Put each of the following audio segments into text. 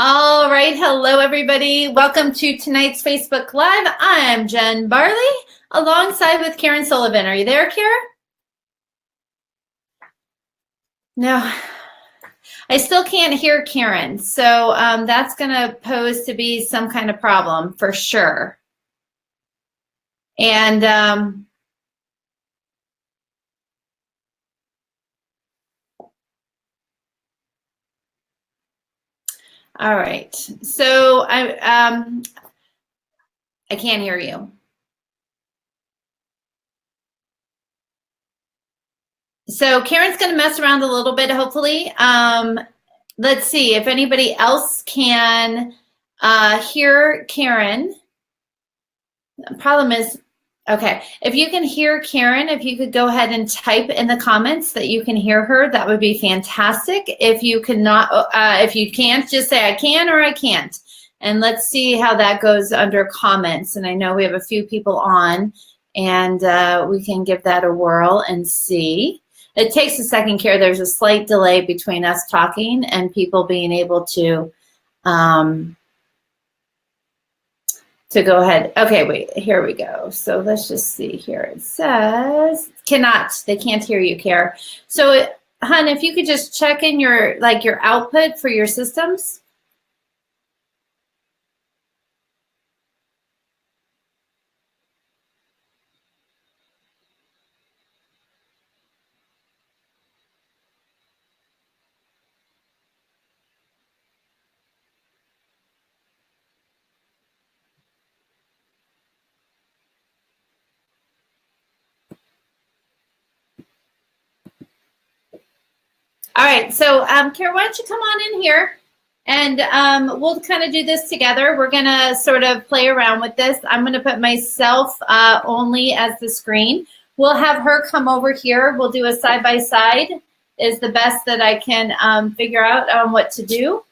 All right. Hello, everybody. Welcome to tonight's Facebook Live. I'm Jen Barley alongside with Karen Sullivan. Are you there, Karen? No, I still can't hear Karen. So that's going to pose to be some kind of problem for sure. And all right. So I can't hear you. So Karen's going to mess around a little bit, hopefully. Let's see if anybody else can hear Karen. The problem is, okay, if you can hear Karen, if you could go ahead and type in the comments that you can hear her, that would be fantastic. If you cannot, if you can't, just say I can or I can't. And let's see how that goes under comments. And I know we have a few people on, and we can give that a whirl and see. It takes a second, Karen. There's a slight delay between us talking and people being able to go ahead. Okay, wait, here we go. So let's just see here. It says, they can't hear you, Kara. So, hon, if you could just check in your output for your systems. All right, so Kara, why don't you come on in here, and we'll kind of do this together. We're gonna sort of play around with this. I'm gonna put myself only as the screen. We'll have her come over here. We'll do a side-by-side is the best that I can figure out on what to do.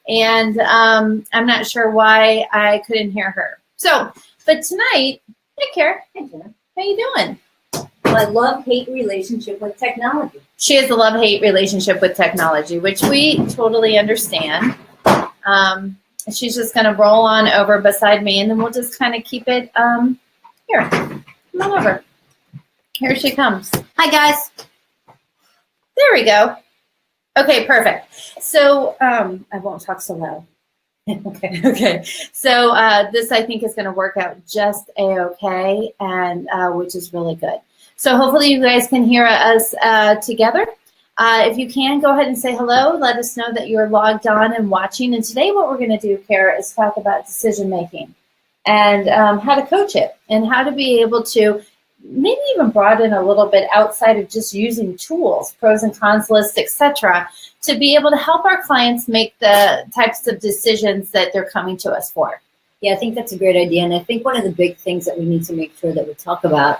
And I'm not sure why I couldn't hear her. So, but tonight, hey, Kara. Hey, Jen. How you doing? My love-hate relationship with technology. She has a love-hate relationship with technology, which we totally understand. She's just going to roll on over beside me, and then we'll just kind of keep it here. Come on over. Here she comes. Hi, guys. There we go. Okay, perfect. So I won't talk so loud. Okay. So this, I think, is going to work out just a-okay, and which is really good. So hopefully you guys can hear us together. If you can, go ahead and say hello. Let us know that you're logged on and watching. And today what we're going to do, Kara, is talk about decision making and how to coach it and how to be able to maybe even broaden a little bit outside of just using tools, pros and cons lists, etc., to be able to help our clients make the types of decisions that they're coming to us for. Yeah, I think that's a great idea. And I think one of the big things that we need to make sure that we talk about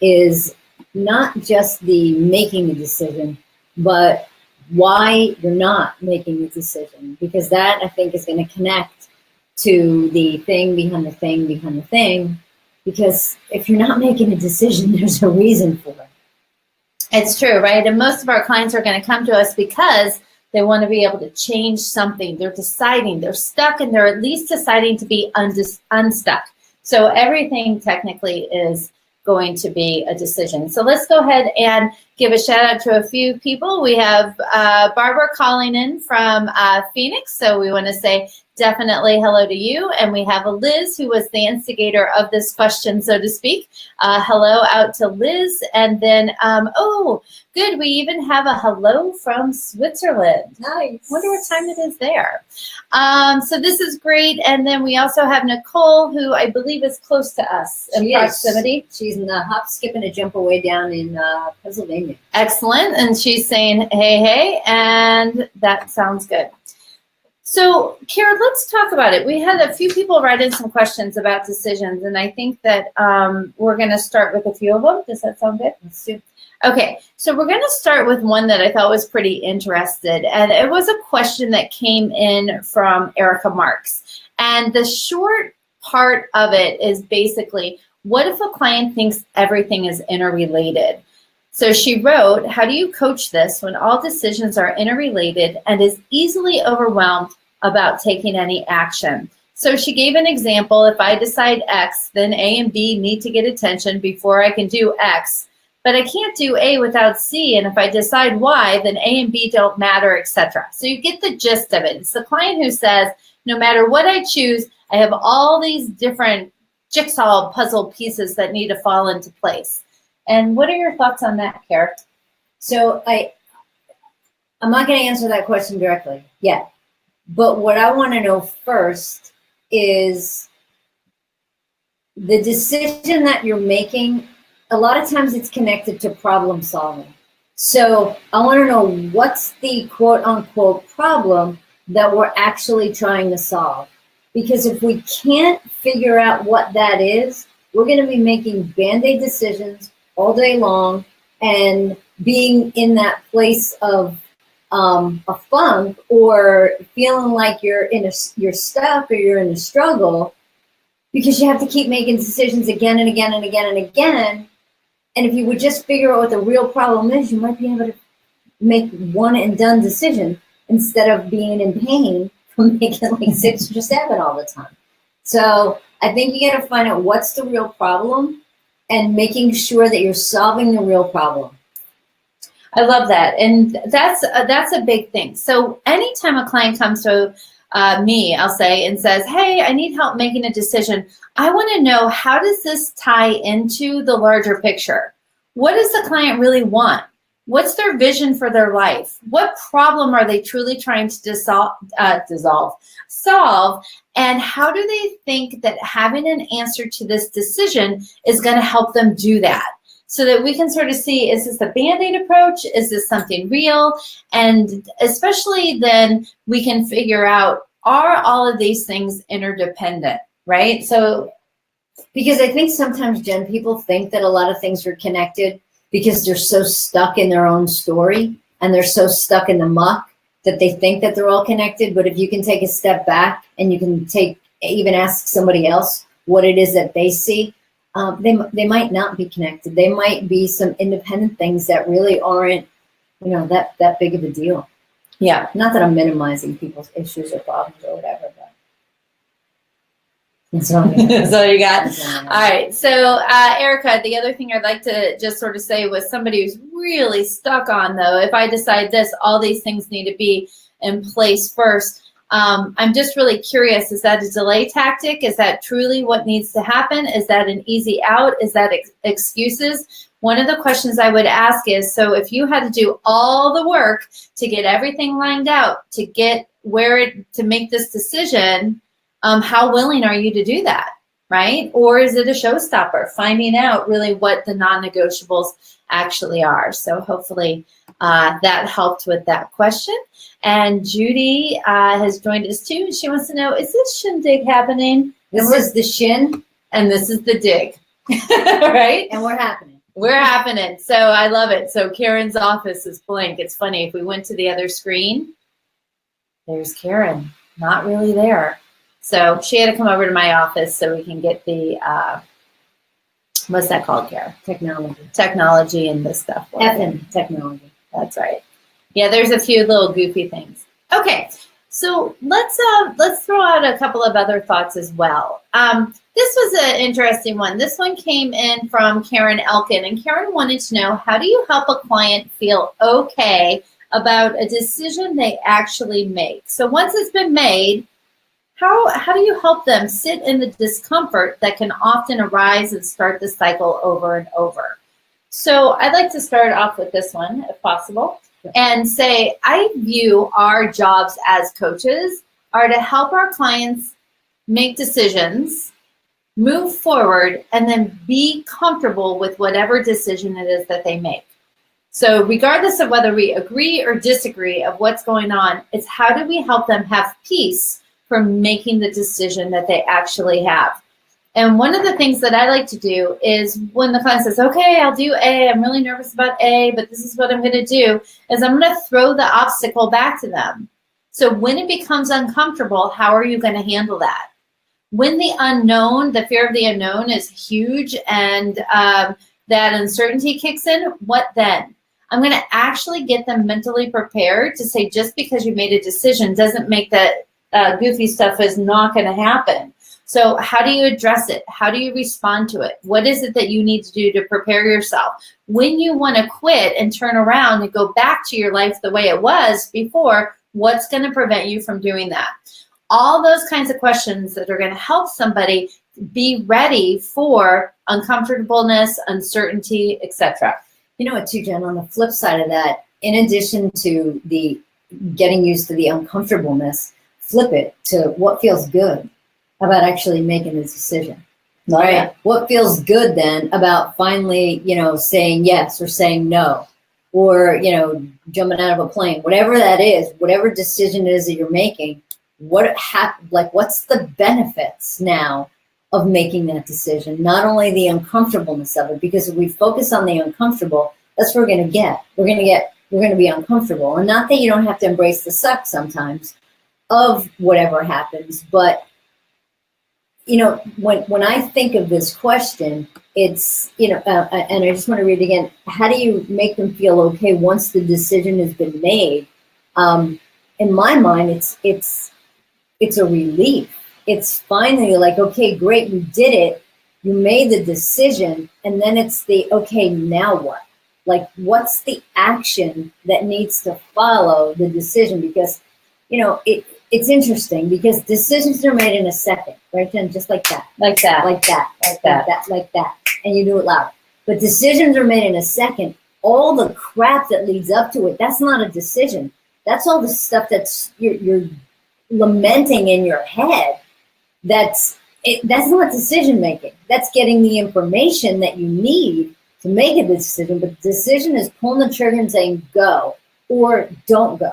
is not just the making the decision, but why you're not making the decision. Because that, I think, is going to connect to the thing behind the thing behind the thing. Because if you're not making a decision, there's a reason for it. It's true, right? And most of our clients are going to come to us because they want to be able to change something. They're deciding, they're stuck, and they're at least deciding to be unstuck. So everything technically is going to be a decision. So let's go ahead and give a shout out to a few people. We have Barbara calling in from Phoenix. So we want to say definitely hello to you. And we have a Liz who was the instigator of this question, so to speak. Hello out to Liz. And then, oh, good. We even have a hello from Switzerland. Nice. Wonder what time it is there. So this is great. And then we also have Nicole, who I believe is close to us in proximity. She's in the hop, skip, and a jump away down in Pennsylvania. Excellent. And she's saying, hey, and that sounds good. So, Kara, let's talk about it. We had a few people write in some questions about decisions, and I think that we're going to start with a few of them. Does that sound good? Let's do. Okay, so we're going to start with one that I thought was pretty interesting, and it was a question that came in from Erica Marks. And the short part of it is basically, what if a client thinks everything is interrelated? So she wrote, how do you coach this when all decisions are interrelated and is easily overwhelmed about taking any action. So she gave an example. If I decide X, then A and B need to get attention before I can do X. But I can't do A without C. And if I decide Y, then A and B don't matter, etc. So you get the gist of it. It's the client who says, no matter what I choose, I have all these different jigsaw puzzle pieces that need to fall into place. And what are your thoughts on that, Kara? So I'm not going to answer that question directly yet. But what I want to know first is the decision that you're making. A lot of times it's connected to problem solving. So I want to know what's the quote unquote problem that we're actually trying to solve. Because if we can't figure out what that is, we're going to be making Band-Aid decisions all day long and being in that place of a funk or feeling like you're stuck or you're in a struggle because you have to keep making decisions again and again and again and again. And if you would just figure out what the real problem is, you might be able to make one and done decision instead of being in pain from making like 6 or 7 all the time. So I think you got to find out what's the real problem and making sure that you're solving the real problem. I love that. And that's a big thing. So anytime a client comes to me, I'll say, and says, hey, I need help making a decision. I want to know, how does this tie into the larger picture? What does the client really want? What's their vision for their life? What problem are they truly trying to solve? And how do they think that having an answer to this decision is going to help them do that? So that we can sort of see, is this a Band-Aid approach? Is this something real? And especially then we can figure out, are all of these things interdependent, right? So, because I think sometimes, Jen, people think that a lot of things are connected because they're so stuck in their own story and they're so stuck in the muck that they think that they're all connected. But if you can take a step back and you can even ask somebody else what it is that they see, they might not be connected. They might be some independent things that really aren't, that big of a deal. Yeah. Not that I'm minimizing people's issues or problems or whatever, but that's all you got. That's all you got. All right. So, Erica, the other thing I'd like to just sort of say was somebody who's really stuck on, though, if I decide this, all these things need to be in place first. I'm just really curious, is that a delay tactic? Is that truly what needs to happen? Is that an easy out? Is that excuses? One of the questions I would ask is, so if you had to do all the work to get everything lined out, to get to make this decision, how willing are you to do that, right? Or is it a showstopper, finding out really what the non-negotiables actually are? So hopefully that helped with that question. And Judy has joined us too. She wants to know, is this shindig happening? This is the shin. And this is the dig, right? And we're happening. We're happening. So I love it. So Karen's office is blank. It's funny. If we went to the other screen, there's Karen. Not really there. So she had to come over to my office so we can get the, what's that called, Karen? Technology and this stuff. Effing technology. That's right. Yeah, there's a few little goofy things. Okay, so let's throw out a couple of other thoughts as well. This was an interesting one. This one came in from Karen Elkin, and Karen wanted to know, how do you help a client feel okay about a decision they actually make? So once it's been made, how do you help them sit in the discomfort that can often arise and start the cycle over and over? So I'd like to start off with this one, if possible, and say, I view our jobs as coaches are to help our clients make decisions, move forward, and then be comfortable with whatever decision it is that they make. So regardless of whether we agree or disagree of what's going on, it's how do we help them have peace from making the decision that they actually have. And one of the things that I like to do is when the client says, okay, I'll do A, I'm really nervous about A, but this is what I'm going to do, is I'm going to throw the obstacle back to them. So when it becomes uncomfortable, how are you going to handle that? When the unknown, the fear of the unknown is huge and that uncertainty kicks in, what then? I'm going to actually get them mentally prepared to say, just because you made a decision doesn't make that goofy stuff is not going to happen. So how do you address it? How do you respond to it? What is it that you need to do to prepare yourself? When you want to quit and turn around and go back to your life the way it was before, what's going to prevent you from doing that? All those kinds of questions that are going to help somebody be ready for uncomfortableness, uncertainty, etc. You know what, too, Jen, on the flip side of that, in addition to the getting used to the uncomfortableness, flip it to what feels good about actually making the decision, right? Yeah. What feels good then about finally, saying yes or saying no, or, jumping out of a plane, whatever that is, whatever decision it is that you're making, what's the benefits now of making that decision? Not only the uncomfortableness of it, because if we focus on the uncomfortable, that's what we're going to get. We're going to be uncomfortable. And not that you don't have to embrace the suck sometimes of whatever happens, but when I think of this question, it's, and I just want to read it again. How do you make them feel okay once the decision has been made? In my mind, it's a relief. It's finally like, okay, great, you did it. You made the decision. And then it's okay, now what? Like, what's the action that needs to follow the decision? Because, it's interesting because decisions are made in a second, right, Jen? Just like that. Like that. Like that. Like that. Like that. And you do it loud. But decisions are made in a second. All the crap that leads up to it, that's not a decision. That's all the stuff that's you're lamenting in your head. That's not decision making. That's getting the information that you need to make a decision. But the decision is pulling the trigger and saying go or don't go.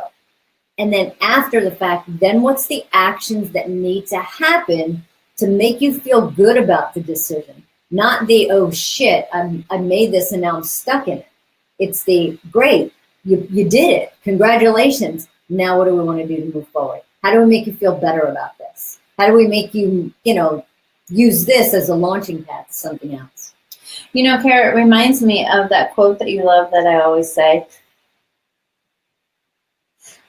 And then after the fact, then what's the actions that need to happen to make you feel good about the decision? Not the, oh shit, I made this and now I'm stuck in it. It's the, great, you did it. Congratulations. Now what do we want to do to move forward? How do we make you feel better about this? How do we make you, use this as a launching pad to something else? Kara, it reminds me of that quote that you love that I always say,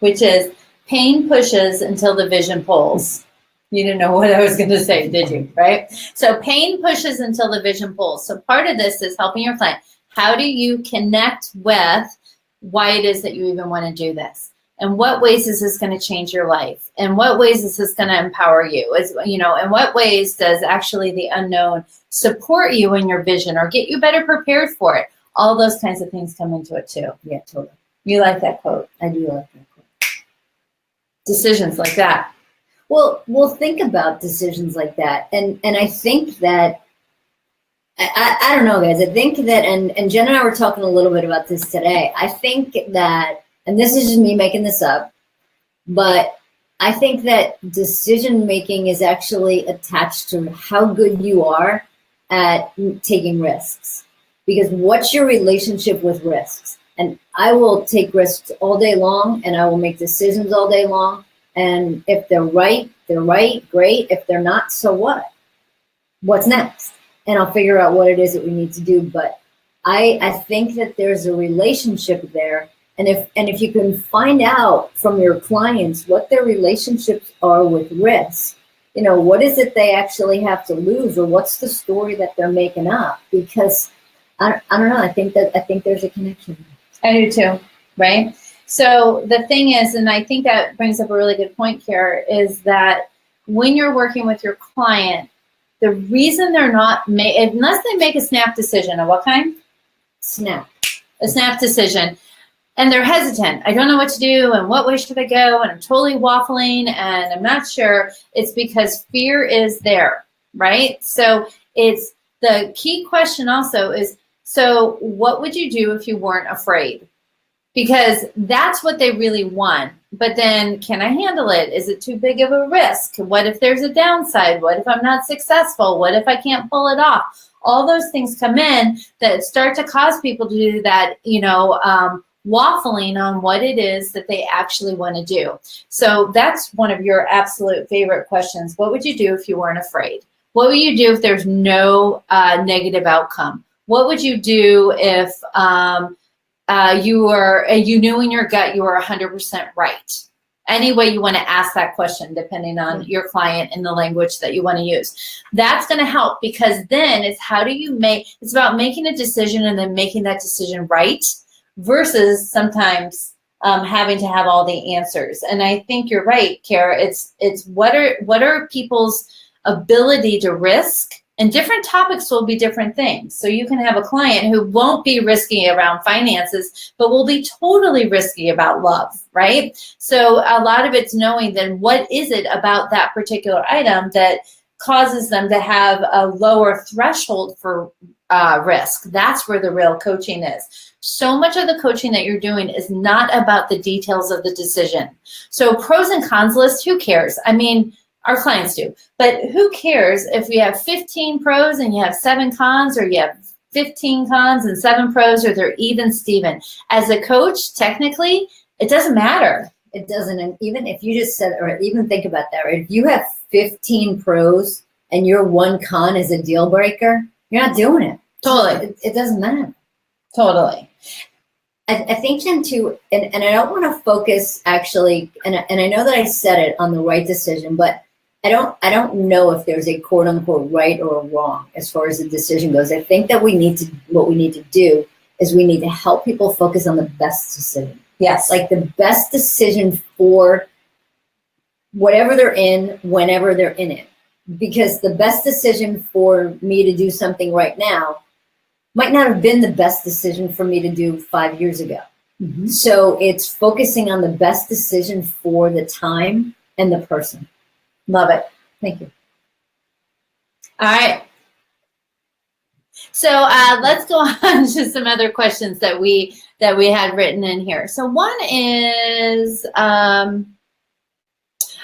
which is, pain pushes until the vision pulls. You didn't know what I was going to say, did you? Right? So pain pushes until the vision pulls. So part of this is helping your client. How do you connect with why it is that you even want to do this? And what ways is this going to change your life? And what ways is this going to empower you? And what ways does actually the unknown support you in your vision or get you better prepared for it? All those kinds of things come into it too. Yeah, totally. You like that quote? I do like that quote. Decisions like that. Well, we'll think about decisions like that. And I think that, I don't know, guys, I think that, and Jen and I were talking a little bit about this today. I think that, and this is just me making this up, but I think that decision making is actually attached to how good you are at taking risks. Because what's your relationship with risks? And I will take risks all day long, and I will make decisions all day long. And if they're right, great. If they're not, so what? What's next? And I'll figure out what it is that we need to do. But I think that there's a relationship there. And if you can find out from your clients what their relationships are with risk, what is it they actually have to lose, or what's the story that they're making up? Because I don't know. I think there's a connection. I do too, right? So the thing is, and I think that brings up a really good point here, is that when you're working with your client, the reason they're not, unless they make a snap decision, of what kind? A snap decision. And they're hesitant. I don't know what to do, and what way should I go? And I'm totally waffling, and I'm not sure. It's because fear is there, right? So it's the key question also is, so what would you do if you weren't afraid? Because that's what they really want. But then, can I handle it? Is it too big of a risk? What if there's a downside? What if I'm not successful? What if I can't pull it off? All those things come in that start to cause people to do that, waffling on what it is that they actually want to do. So that's one of your absolute favorite questions. What would you do if you weren't afraid? What would you do if there's no negative outcome? What would you do if you knew in your gut you were 100% right? Any way you want to ask that question, depending on your client and the language that you want to use. That's going to help, because then it's it's about making a decision and then making that decision right, versus sometimes having to have all the answers. And I think you're right, Kara. It's what are people's ability to risk, and different topics will be different things. So you can have a client who won't be risky around finances, but will be totally risky about love, right? So a lot of it's knowing then what is it about that particular item that causes them to have a lower threshold for risk. That's where the real coaching is. So much of the coaching that you're doing is not about the details of the decision. So pros and cons list, who cares? I mean, our clients do, but who cares if we have 15 pros and you have 7 cons, or you have 15 cons and 7 pros, or they're even Steven. As a coach, technically, it doesn't matter. It doesn't. And even if you just said, or even think about that, right? If you have 15 pros and your 1 con is a deal breaker, you're not doing it. Totally. It doesn't matter. Totally. I think, Jen, too, and I don't want to focus actually, and I know that I said it on the right decision, but I don't know if there's a quote unquote right or wrong as far as the decision goes. I think that what we need to do is we need to help people focus on the best decision. Yes. Like the best decision for whatever they're in, whenever they're in it. Because the best decision for me to do something right now might not have been the best decision for me to do 5 years ago. Mm-hmm. So it's focusing on the best decision for the time and the person. Love it. Thank you. All right. So let's go on to some other questions that we had written in here. So one is, I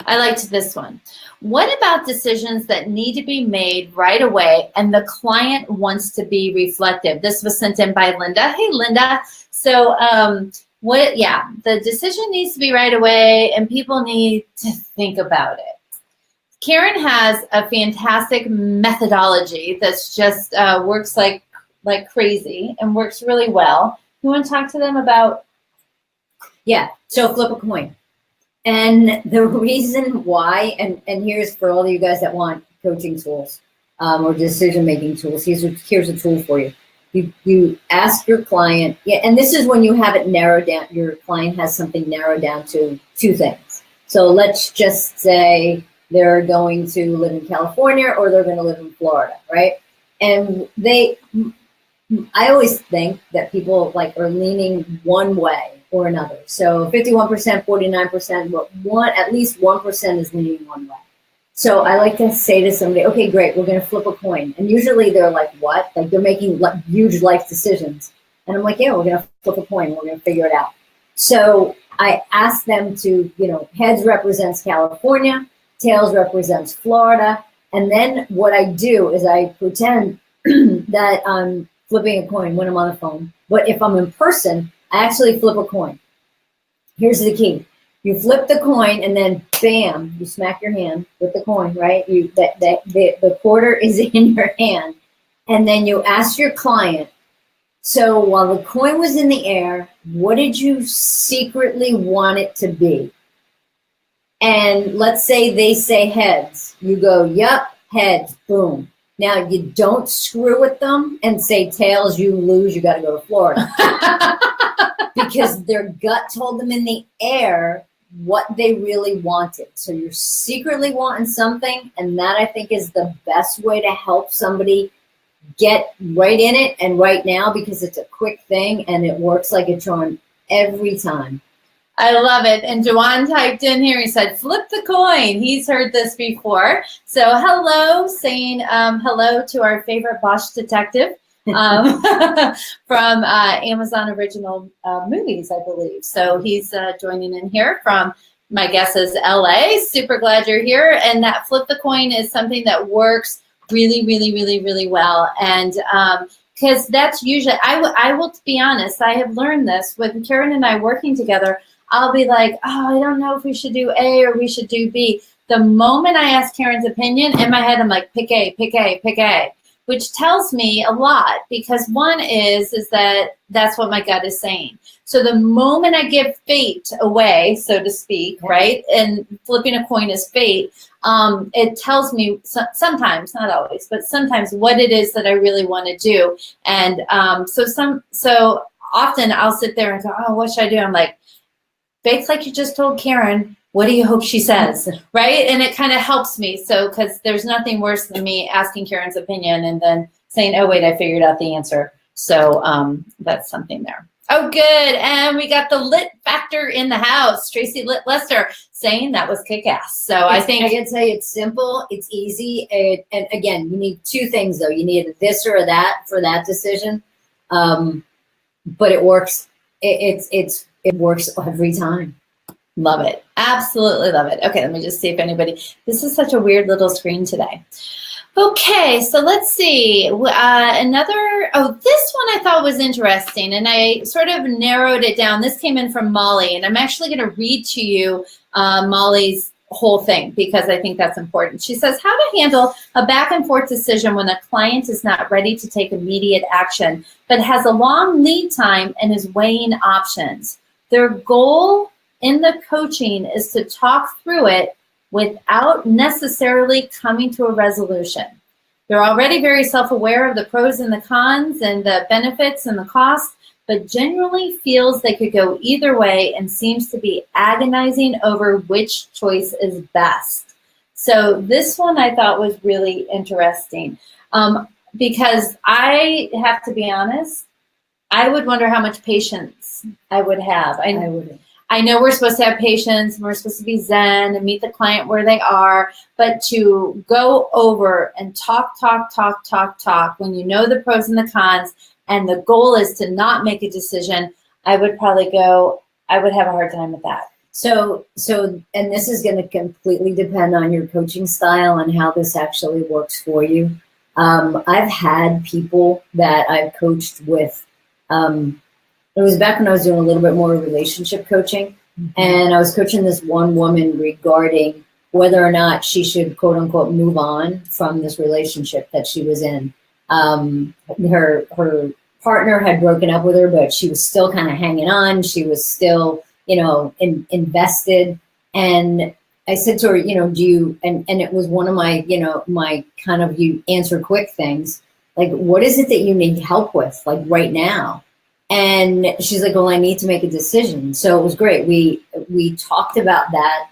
liked this one. What about decisions that need to be made right away and the client wants to be reflective? This was sent in by Linda. Hey, Linda. So the decision needs to be right away and people need to think about it. Karen has a fantastic methodology that's just works like crazy and works really well. You want to talk to them about? Yeah, so flip a coin. And the reason why, and here's for all of you guys that want coaching tools or decision-making tools, here's a tool for you. You ask your client, and this is when you have it narrowed down, your client has something narrowed down to 2 things. So let's just say they're going to live in California or they're going to live in Florida, right? And I always think that people are leaning one way or another. So 51%, 49%, but at least 1% is leaning one way. So I like to say to somebody, okay, great, we're going to flip a coin. And usually they're like, what? Like they're making huge life decisions. And I'm like, yeah, we're going to flip a coin. We're going to figure it out. So I ask them to, heads represents California, tails represents Florida. And then what I do is I pretend that I'm flipping a coin when I'm on the phone. But if I'm in person, I actually flip a coin. Here's the key. You flip the coin and then bam, you smack your hand with the coin, right? The quarter is in your hand. And then you ask your client, so while the coin was in the air, what did you secretly want it to be? And let's say they say heads. You go, yup, heads, boom. Now you don't screw with them and say tails, you lose, you got to go to Florida. Because their gut told them in the air what they really wanted. So you're secretly wanting something, and that I think is the best way to help somebody get right in it and right now, because it's a quick thing and it works like a charm every time. I love it. And Jawan typed in here, he said, flip the coin. He's heard this before. So hello, saying hello to our favorite Bosch detective from Amazon Original Movies, I believe. So he's joining in here from, my guess is LA. Super glad you're here. And that flip the coin is something that works really, really, really, really well. And because that's usually, I will be honest, I have learned this with Karen and I working together. I'll be like, oh, I don't know if we should do A or we should do B. The moment I ask Karen's opinion, in my head, I'm like, pick A, pick A, pick A. which tells me a lot, because one is that that's what my gut is saying. So the moment I give fate away, so to speak, right, and flipping a coin is fate, it tells me sometimes, not always, but sometimes what it is that I really want to do. And so often I'll sit there and go, oh, what should I do? I'm like, fake like you just told Karen, what do you hope she says, right? And it kind of helps me. So, because there's nothing worse than me asking Karen's opinion and then saying, oh, wait, I figured out the answer. So that's something there. Oh, good. And we got the lit factor in the house. Tracy Lit Lester saying that was kick-ass. So I think I can tell you it's simple, it's easy. And again, you need two things though. You need this or that for that decision. But it works. It works every time. Love it. Absolutely love it. Okay, let me just see if anybody, this is such a weird little screen today. Okay, so let's see. This one I thought was interesting, and I sort of narrowed it down. This came in from Molly, and I'm actually going to read to you Molly's whole thing because I think that's important. She says, how to handle a back and forth decision when a client is not ready to take immediate action, but has a long lead time and is weighing options. Their goal in the coaching is to talk through it without necessarily coming to a resolution. They're already very self-aware of the pros and the cons and the benefits and the costs, but generally feels they could go either way and seems to be agonizing over which choice is best. So this one I thought was really interesting because I have to be honest, I would wonder how much patience I would have. I wouldn't. I know we're supposed to have patience and we're supposed to be zen and meet the client where they are, but to go over and talk when you know the pros and the cons and the goal is to not make a decision, I would have a hard time with that. So, and this is going to completely depend on your coaching style and how this actually works for you. I've had people that I've coached with, it was back when I was doing a little bit more relationship coaching, and I was coaching this one woman regarding whether or not she should, quote unquote, move on from this relationship that she was in. Her partner had broken up with her, but she was still kind of hanging on. She was still, invested. And I said to her, do you, and it was one of my, my kind of you answer quick things, like, what is it that you need help with, like right now? And she's like, well, I need to make a decision. So it was great. We talked about that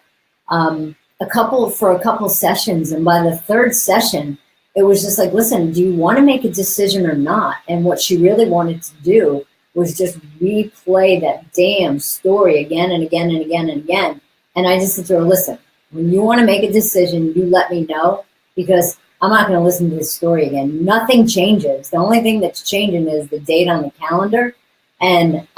for a couple sessions. And by the third session, it was just like, listen, do you want to make a decision or not? And what she really wanted to do was just replay that damn story again and again and again and again. And I just said to her, listen, when you want to make a decision, you let me know, because I'm not going to listen to this story again. Nothing changes. The only thing that's changing is the date on the calendar. And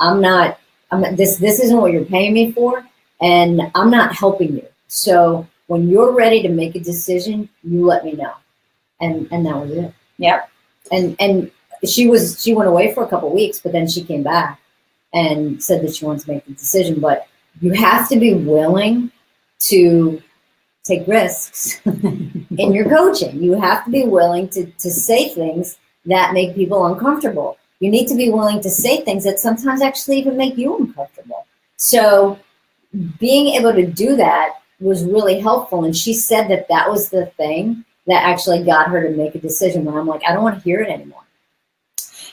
this isn't what you're paying me for, and I'm not helping you. So when you're ready to make a decision, you let me know. And that was it. Yep. And she went away for a couple of weeks, but then she came back and said that she wants to make the decision. But you have to be willing to take risks in your coaching. You have to be willing to say things that make people uncomfortable. You need to be willing to say things that sometimes actually even make you uncomfortable. So being able to do that was really helpful. And she said that was the thing that actually got her to make a decision when I'm like, I don't want to hear it anymore.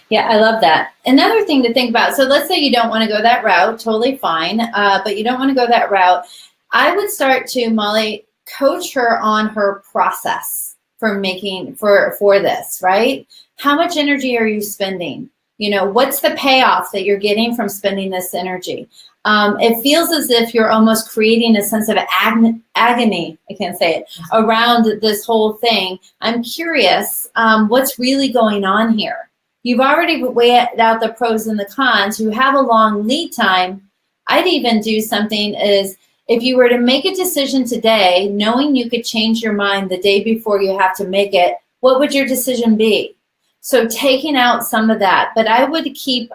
Yeah, I love that. Another thing to think about, so let's say you don't want to go that route, totally fine, but you don't want to go that route. I would start to, Molly, coach her on her process for this, right? How much energy are you spending? What's the payoff that you're getting from spending this energy? It feels as if you're almost creating a sense of agony, I can't say it, around this whole thing. I'm curious, what's really going on here? You've already weighed out the pros and the cons. You have a long lead time. I'd even do something is, if you were to make a decision today, knowing you could change your mind the day before you have to make it, what would your decision be? So taking out some of that, but I would keep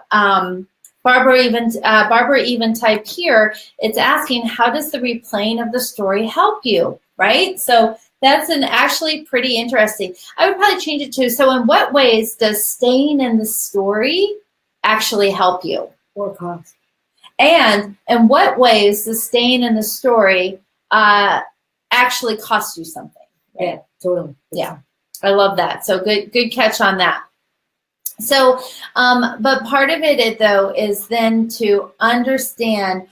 Barbara even typed here. It's asking, how does the replaying of the story help you, right? So That's an actually pretty interesting. I would probably change it to, so in what ways does staying in the story actually help you? Or cost. And in what ways does staying in the story actually cost you something? Right? Yeah, totally. Yeah, I love that. So good catch on that. So, but part of it though is then to understand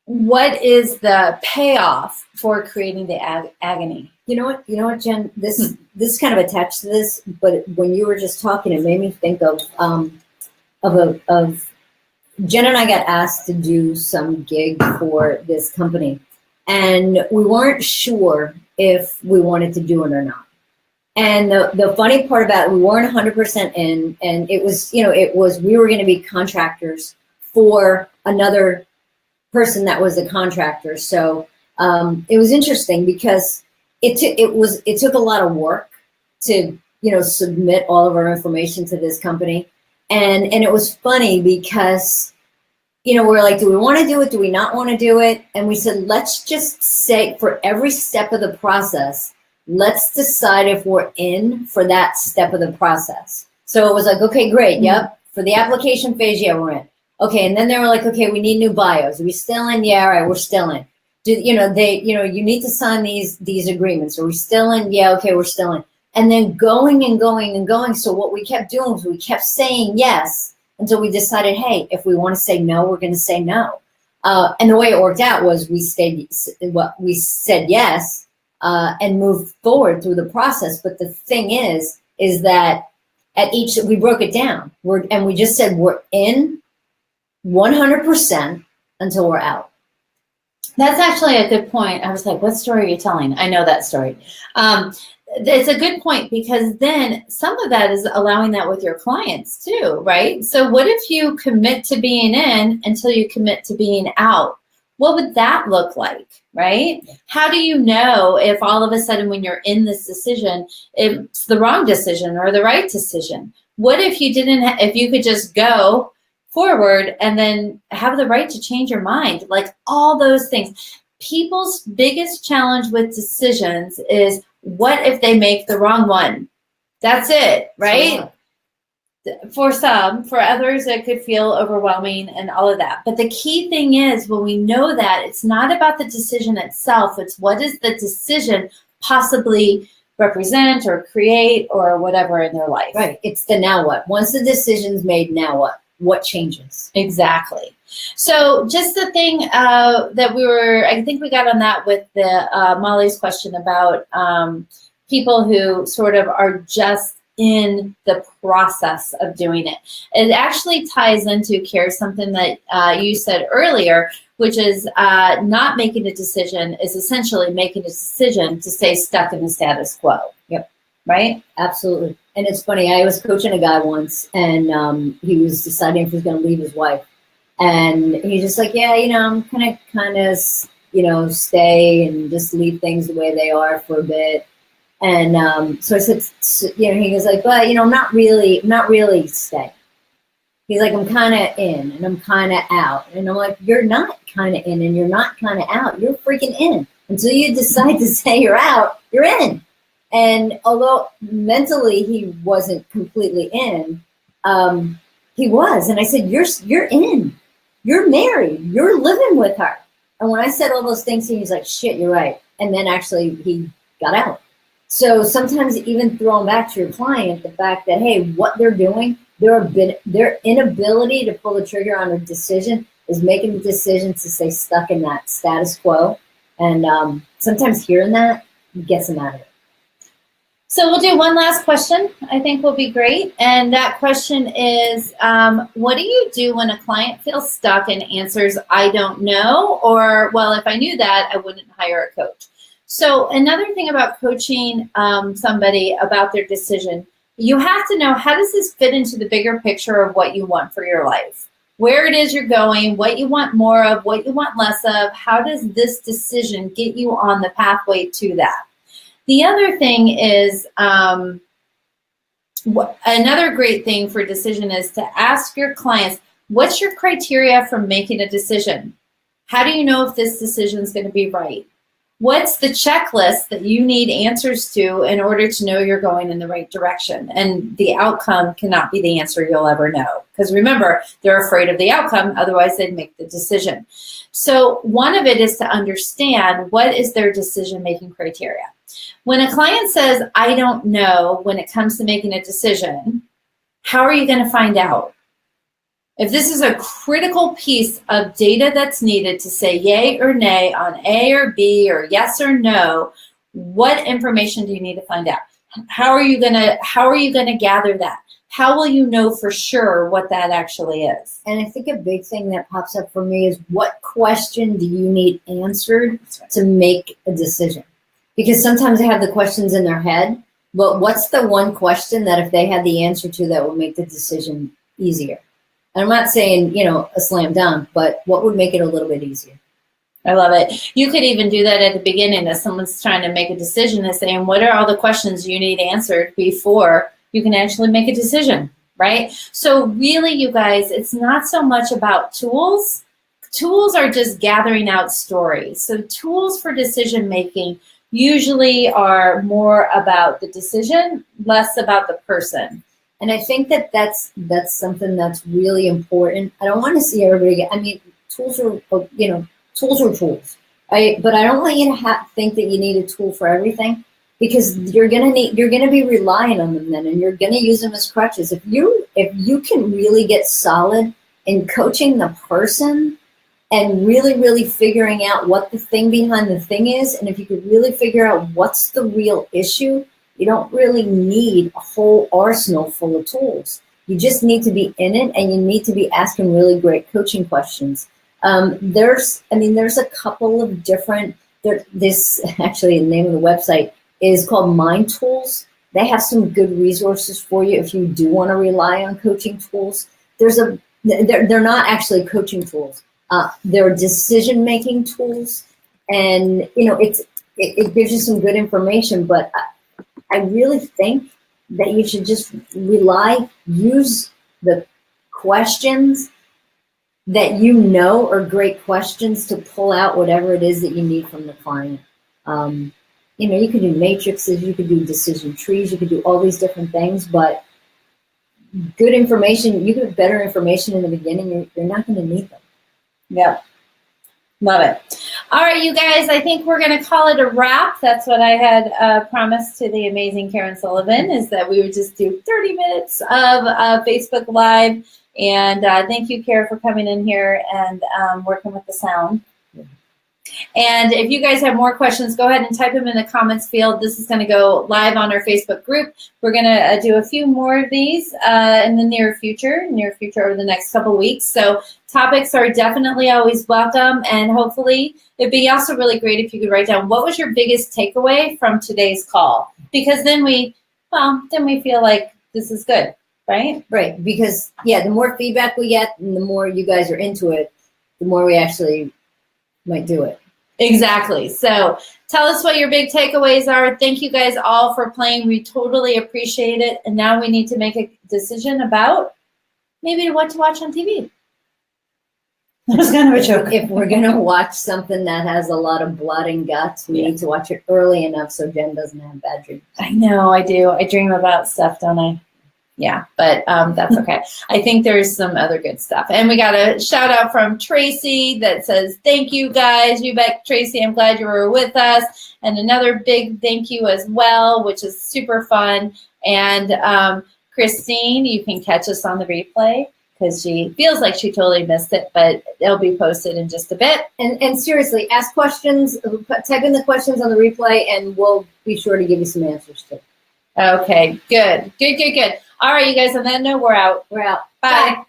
what is the payoff for creating the agony. You know what, Jen? This is kind of attached to this, but when you were just talking, it made me think of Jen and I got asked to do some gig for this company, and we weren't sure if we wanted to do it or not. And the funny part about it, we weren't 100% in, and it was, we were going to be contractors for another person that was a contractor. So it was interesting because it took a lot of work to, submit all of our information to this company. And it was funny because, we're like, do we want to do it? Do we not want to do it? And we said, let's just say for every step of the process, let's decide if we're in for that step of the process. So it was like, okay, great. Yep. For the application phase, yeah, we're in. Okay. And then they were like, okay, we need new bios. Are we still in? Yeah. All right. We're still in. You need to sign these agreements. Are we still in? Yeah. Okay. We're still in. And then going and going and going. So what we kept doing was we kept saying yes until we decided, hey, if we want to say no, we're going to say no. And the way it worked out was we said yes. And move forward through the process. But the thing is that at each, we broke it down. We just said we're in 100% until we're out. That's actually a good point. I was like, what story are you telling? I know that story. It's a good point because then some of that is allowing that with your clients too, right? So what if you commit to being in until you commit to being out? What would that look like, right? How do you know if all of a sudden when you're in this decision, it's the wrong decision or the right decision? What if you if you could just go forward and then have the right to change your mind? Like all those things. People's biggest challenge with decisions is what if they make the wrong one? That's it, right? For some, for others, it could feel overwhelming and all of that. But the key thing is when we know that it's not about the decision itself, it's what does the decision possibly represent or create or whatever in their life. Right. It's the now what. Once the decision's made, now what? What changes? Exactly. So just the thing that I think we got on that with the Molly's question about people who sort of are just in the process of doing it. It actually ties into, Care, something that you said earlier, which is not making a decision is essentially making a decision to stay stuck in the status quo. Yep. Right? Absolutely. And it's funny, I was coaching a guy once and he was deciding if he was going to leave his wife. And he's just like, yeah, I'm kind of, stay and just leave things the way they are for a bit. And so I said, he goes like, but, I'm not really staying. He's like, I'm kind of in and I'm kind of out. And I'm like, you're not kind of in and you're not kind of out. You're freaking in. Until you decide to say you're out, you're in. And although mentally he wasn't completely in, he was. And I said, you're in. You're married. You're living with her. And when I said all those things, he was like, shit, you're right. And then actually he got out. So sometimes even throwing back to your client the fact that, hey, what they're doing, their inability to pull the trigger on a decision is making the decision to stay stuck in that status quo. And sometimes hearing that gets them out of it. So we'll do one last question. I think will be great. And that question is, what do you do when a client feels stuck and answers, I don't know, or, well, if I knew that, I wouldn't hire a coach. So another thing about coaching somebody about their decision, you have to know, how does this fit into the bigger picture of what you want for your life? Where it is you're going, what you want more of, what you want less of, how does this decision get you on the pathway to that? The other thing is, another great thing for decision is to ask your clients, what's your criteria for making a decision? How do you know if this decision is going to be right? What's the checklist that you need answers to in order to know you're going in the right direction? And the outcome cannot be the answer you'll ever know. Because remember, they're afraid of the outcome, otherwise they'd make the decision. So one of it is to understand what is their decision-making criteria. When a client says, I don't know when it comes to making a decision, how are you going to find out? If this is a critical piece of data that's needed to say yay or nay on A or B or yes or no, what information do you need to find out? How are you gonna gather that? How will you know for sure what that actually is? And I think a big thing that pops up for me is, what question do you need answered to make a decision? Because sometimes they have the questions in their head, but what's the one question that if they had the answer to, that would make the decision easier? And I'm not saying, a slam dunk, but what would make it a little bit easier? I love it. You could even do that at the beginning if someone's trying to make a decision and saying, what are all the questions you need answered before you can actually make a decision, right? So really, you guys, it's not so much about tools. Tools are just gathering out stories. So tools for decision making usually are more about the decision, less about the person. And I think that's something that's really important. I don't want to see everybody tools are tools, right? But I don't want you to think that you need a tool for everything, because you're gonna be relying on them then, and you're gonna use them as crutches. If you can really get solid in coaching the person and really figuring out what the thing behind the thing is, and if you could really figure out what's the real issue, you don't really need a whole arsenal full of tools. You just need to be in it, and you need to be asking really great coaching questions. There's a couple of different, this actually, the name of the website is called Mind Tools. They have some good resources for you if you do want to rely on coaching tools. They're not actually coaching tools. They're decision-making tools, and it gives you some good information, but I really think that you should just use the questions that are great questions to pull out whatever it is that you need from the client. You could do matrices, you could do decision trees, you could do all these different things, but good information, you get better information in the beginning, you're not going to need them. Yep. Love it. All right, you guys, I think we're going to call it a wrap. That's what I had promised to the amazing Karen Sullivan, is that we would just do 30 minutes of Facebook Live. And thank you, Karen, for coming in here and working with the sound. And if you guys have more questions, go ahead and type them in the comments field. This is going to go live on our Facebook group. We're going to do a few more of these in the near future over the next couple weeks. So topics are definitely always welcome. And hopefully it'd be also really great if you could write down, what was your biggest takeaway from today's call? Because then we feel like this is good, right? Right. Because, the more feedback we get and the more you guys are into it, the more we actually might do it. Exactly. So tell us what your big takeaways are. Thank you guys all for playing. We totally appreciate it. And now we need to make a decision about maybe what to watch on TV. That was kind of a joke. If we're going to watch something that has a lot of blood and guts, we need to watch it early enough so Jen doesn't have bad dreams. I know, I do. I dream about stuff, don't I? Yeah, but that's okay. I think there's some other good stuff. And we got a shout out from Tracy that says, thank you guys. You bet, Tracy. I'm glad you were with us. And another big thank you as well, which is super fun. And Christine, you can catch us on the replay because she feels like she totally missed it, but it'll be posted in just a bit. And seriously, ask questions, type in the questions on the replay, and we'll be sure to give you some answers too. Okay, good. All right, you guys, on that note, we're out. We're out. Bye.